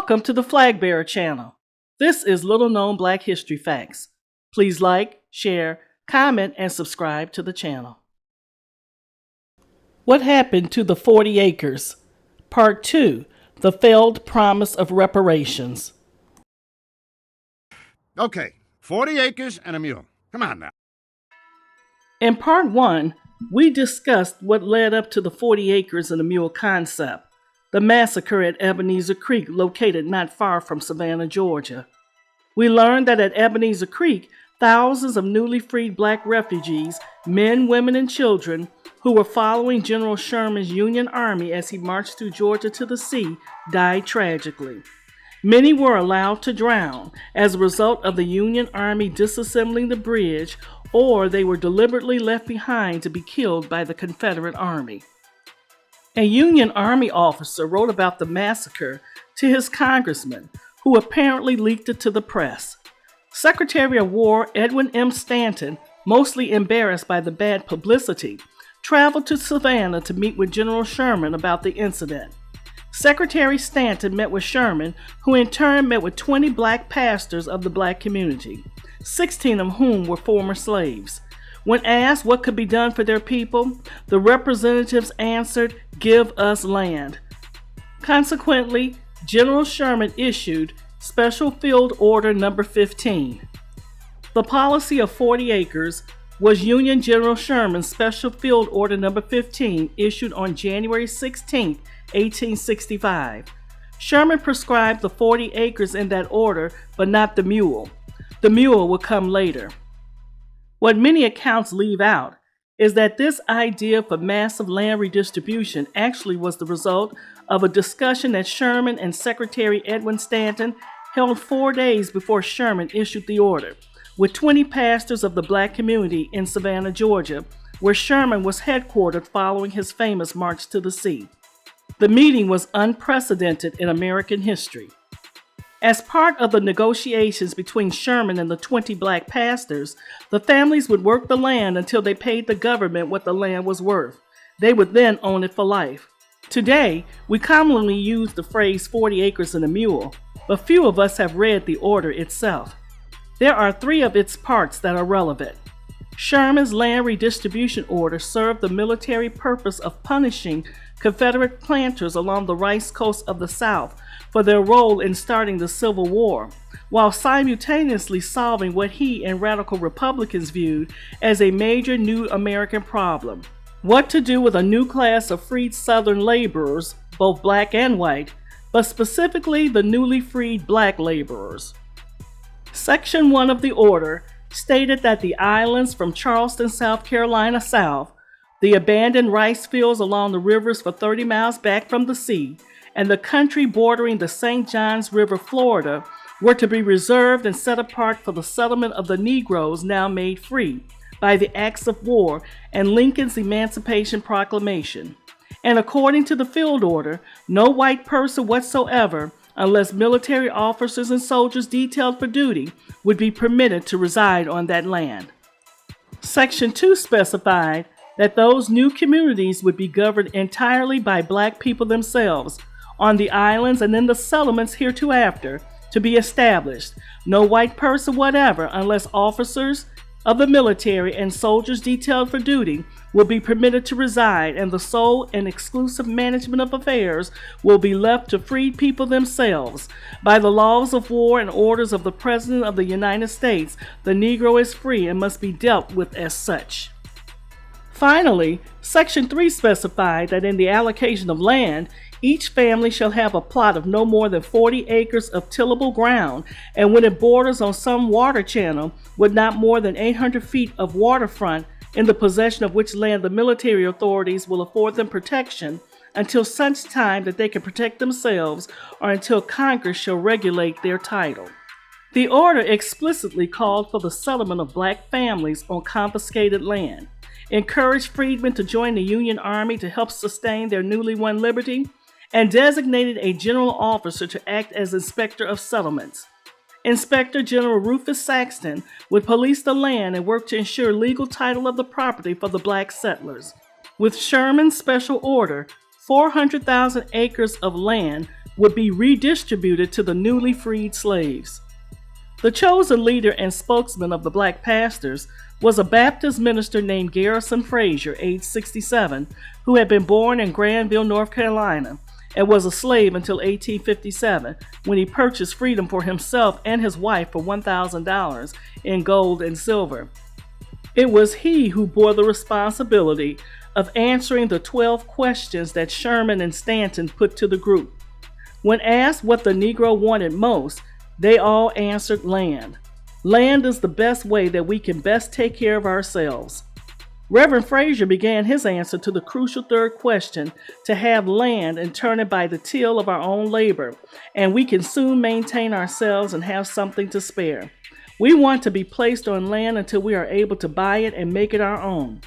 Welcome to the Flag Bearer channel. This is Little Known Black History Facts. Please like, share, comment, and subscribe to the channel. What happened to the 40 acres? Part 2, the failed promise of reparations. Okay, 40 acres and a mule. Come on now. In Part 1, we discussed what led up to the 40 acres and a mule concept. The massacre at Ebenezer Creek, located not far from Savannah, Georgia. We learned that at Ebenezer Creek, thousands of newly freed black refugees, men, women, and children, who were following General Sherman's Union Army as he marched through Georgia to the sea, died tragically. Many were allowed to drown as a result of the Union Army disassembling the bridge, or they were deliberately left behind to be killed by the Confederate Army. A Union Army officer wrote about the massacre to his congressman, who apparently leaked it to the press. Secretary of War Edwin M. Stanton, mostly embarrassed by the bad publicity, traveled to Savannah to meet with General Sherman about the incident. Secretary Stanton met with Sherman, who in turn met with 20 black pastors of the black community, 16 of whom were former slaves. When asked what could be done for their people, the representatives answered, "Give us land." Consequently, General Sherman issued Special Field Order No. 15. The policy of 40 acres was Union General Sherman's Special Field Order No. 15, issued on January 16, 1865. Sherman prescribed the 40 acres in that order, but not the mule. The mule would come later. What many accounts leave out is that this idea for massive land redistribution actually was the result of a discussion that Sherman and Secretary Edwin Stanton held 4 days before Sherman issued the order, with 20 pastors of the black community in Savannah, Georgia, where Sherman was headquartered following his famous march to the sea. The meeting was unprecedented in American history. As part of the negotiations between Sherman and the 20 black pastors, the families would work the land until they paid the government what the land was worth. They would then own it for life. Today, we commonly use the phrase 40 acres and a mule, but few of us have read the order itself. There are 3 of its parts that are relevant. Sherman's land redistribution order served the military purpose of punishing Confederate planters along the rice coast of the South for their role in starting the Civil War, while simultaneously solving what he and radical Republicans viewed as a major new American problem: what to do with a new class of freed Southern laborers, both black and white, but specifically the newly freed black laborers. Section 1 of the order stated that the islands from Charleston, South Carolina south, the abandoned rice fields along the rivers for 30 miles back from the sea, and the country bordering the St. Johns River, Florida, were to be reserved and set apart for the settlement of the Negroes now made free by the acts of war and Lincoln's Emancipation Proclamation. And according to the field order, no white person whatsoever, unless military officers and soldiers detailed for duty, would be permitted to reside on that land. Section 2 specified that those new communities would be governed entirely by black people themselves, on the islands and in the settlements hereafter to be established. No white person whatever, unless officers of the military and soldiers detailed for duty, will be permitted to reside, and the sole and exclusive management of affairs will be left to freed people themselves. By the laws of war and orders of the President of the United States, the Negro is free and must be dealt with as such. Finally, Section 3 specified that in the allocation of land, each family shall have a plot of no more than 40 acres of tillable ground, and when it borders on some water channel, with not more than 800 feet of waterfront, in the possession of which land the military authorities will afford them protection until such time that they can protect themselves or until Congress shall regulate their title. The order explicitly called for the settlement of black families on confiscated land, encouraged freedmen to join the Union Army to help sustain their newly won liberty, and designated a general officer to act as inspector of settlements. Inspector General Rufus Saxton would police the land and work to ensure legal title of the property for the black settlers. With Sherman's special order, 400,000 acres of land would be redistributed to the newly freed slaves. The chosen leader and spokesman of the black pastors was a Baptist minister named Garrison Frazier, age 67, who had been born in Granville, North Carolina, and was a slave until 1857, when he purchased freedom for himself and his wife for $1,000 in gold and silver. It was he who bore the responsibility of answering the 12 questions that Sherman and Stanton put to the group. When asked what the Negro wanted most, they all answered land. Land is the best way that we can best take care of ourselves. Reverend Frazier began his answer to the crucial third question to have land and turn it by the till of our own labor, and we can soon maintain ourselves and have something to spare. We want to be placed on land until we are able to buy it and make it our own.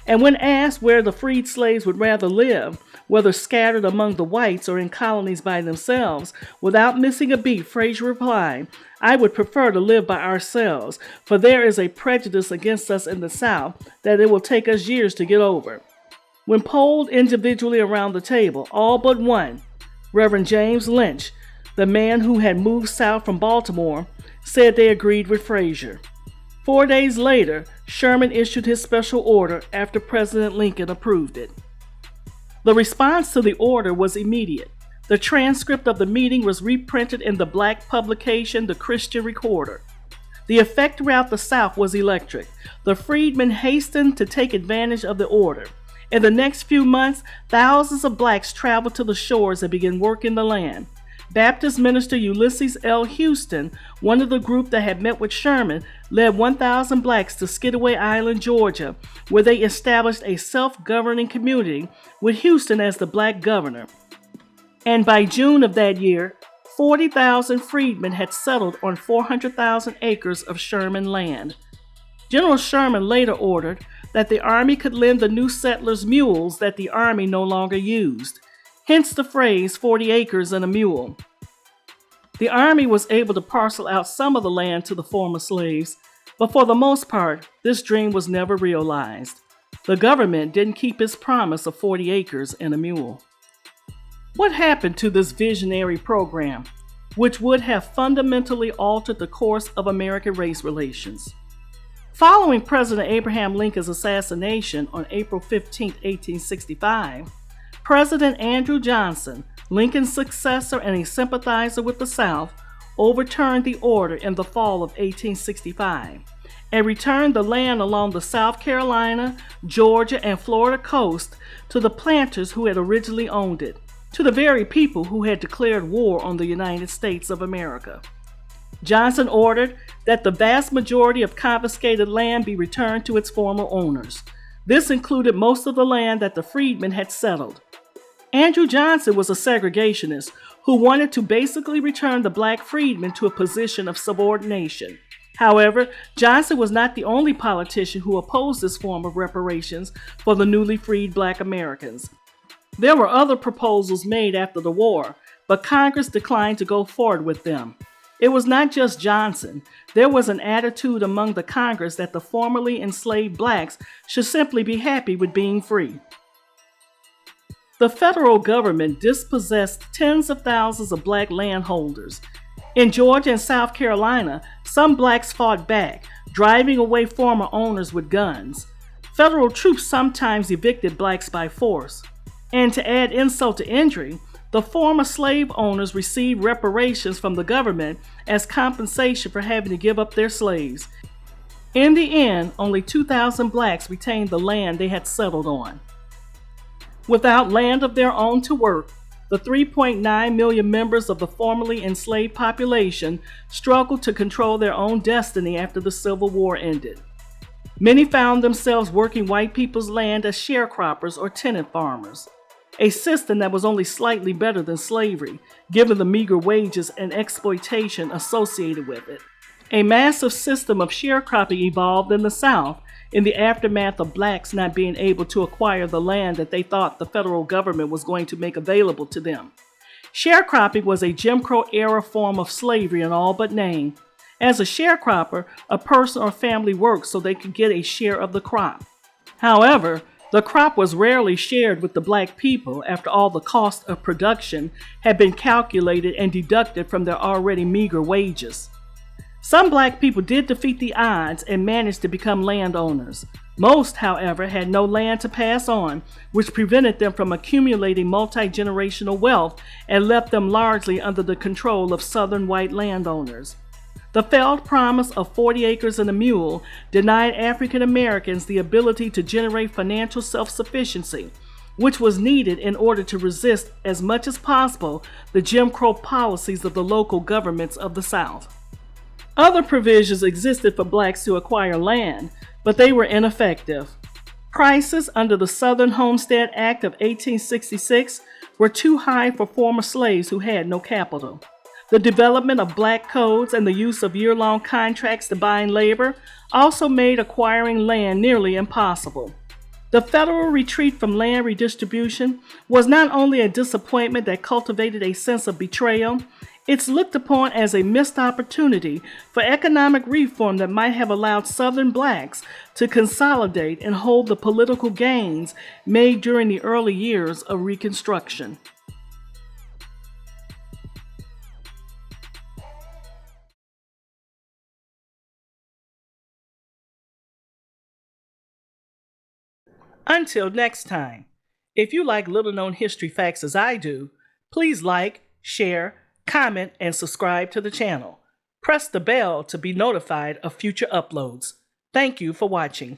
And when asked where the freed slaves would rather live, whether scattered among the whites or in colonies by themselves, without missing a beat, Frazier replied, "I would prefer to live by ourselves, for there is a prejudice against us in the South that it will take us years to get over." When polled individually around the table, all but one, Reverend James Lynch, the man who had moved south from Baltimore, said they agreed with Frazier. 4 days later, Sherman issued his special order after President Lincoln approved it. The response to the order was immediate. The transcript of the meeting was reprinted in the black publication, The Christian Recorder. The effect throughout the South was electric. The freedmen hastened to take advantage of the order. In the next few months, thousands of blacks traveled to the shores and began working the land. Baptist minister Ulysses L. Houston, one of the group that had met with Sherman, led 1,000 blacks to Skidaway Island, Georgia, where they established a self-governing community with Houston as the black governor. And by June of that year, 40,000 freedmen had settled on 400,000 acres of Sherman land. General Sherman later ordered that the Army could lend the new settlers mules that the Army no longer used. Hence the phrase 40 acres and a mule. The Army was able to parcel out some of the land to the former slaves, but for the most part, this dream was never realized. The government didn't keep its promise of 40 acres and a mule. What happened to this visionary program, which would have fundamentally altered the course of American race relations? Following President Abraham Lincoln's assassination on April 15, 1865, President Andrew Johnson, Lincoln's successor and a sympathizer with the South, overturned the order in the fall of 1865 and returned the land along the South Carolina, Georgia, and Florida coast to the planters who had originally owned it, to the very people who had declared war on the United States of America. Johnson ordered that the vast majority of confiscated land be returned to its former owners. This included most of the land that the freedmen had settled. Andrew Johnson was a segregationist who wanted to basically return the black freedmen to a position of subordination. However, Johnson was not the only politician who opposed this form of reparations for the newly freed black Americans. There were other proposals made after the war, but Congress declined to go forward with them. It was not just Johnson. There was an attitude among the Congress that the formerly enslaved blacks should simply be happy with being free. The federal government dispossessed tens of thousands of black landholders. In Georgia and South Carolina, some blacks fought back, driving away former owners with guns. Federal troops sometimes evicted blacks by force. And to add insult to injury, the former slave owners received reparations from the government as compensation for having to give up their slaves. In the end, only 2,000 blacks retained the land they had settled on. Without land of their own to work, the 3.9 million members of the formerly enslaved population struggled to control their own destiny after the Civil War ended. Many found themselves working white people's land as sharecroppers or tenant farmers, a system that was only slightly better than slavery, given the meager wages and exploitation associated with it. A massive system of sharecropping evolved in the South in the aftermath of blacks not being able to acquire the land that they thought the federal government was going to make available to them. Sharecropping was a Jim Crow-era form of slavery in all but name. As a sharecropper, a person or family worked so they could get a share of the crop. However, The crop was rarely shared with the black people after all the cost of production had been calculated and deducted from their already meager wages. Some black people did defeat the odds and managed to become landowners. Most, however, had no land to pass on, which prevented them from accumulating multi-generational wealth and left them largely under the control of Southern white landowners. The failed promise of 40 acres and a mule denied African Americans the ability to generate financial self-sufficiency, which was needed in order to resist as much as possible the Jim Crow policies of the local governments of the South. Other provisions existed for blacks to acquire land, but they were ineffective. Prices under the Southern Homestead Act of 1866 were too high for former slaves who had no capital. The development of black codes and the use of year-long contracts to bind labor also made acquiring land nearly impossible. The federal retreat from land redistribution was not only a disappointment that cultivated a sense of betrayal, it's looked upon as a missed opportunity for economic reform that might have allowed Southern blacks to consolidate and hold the political gains made during the early years of Reconstruction. Until next time, if you like little-known history facts as I do, please like, share, comment, and subscribe to the channel. Press the bell to be notified of future uploads. Thank you for watching.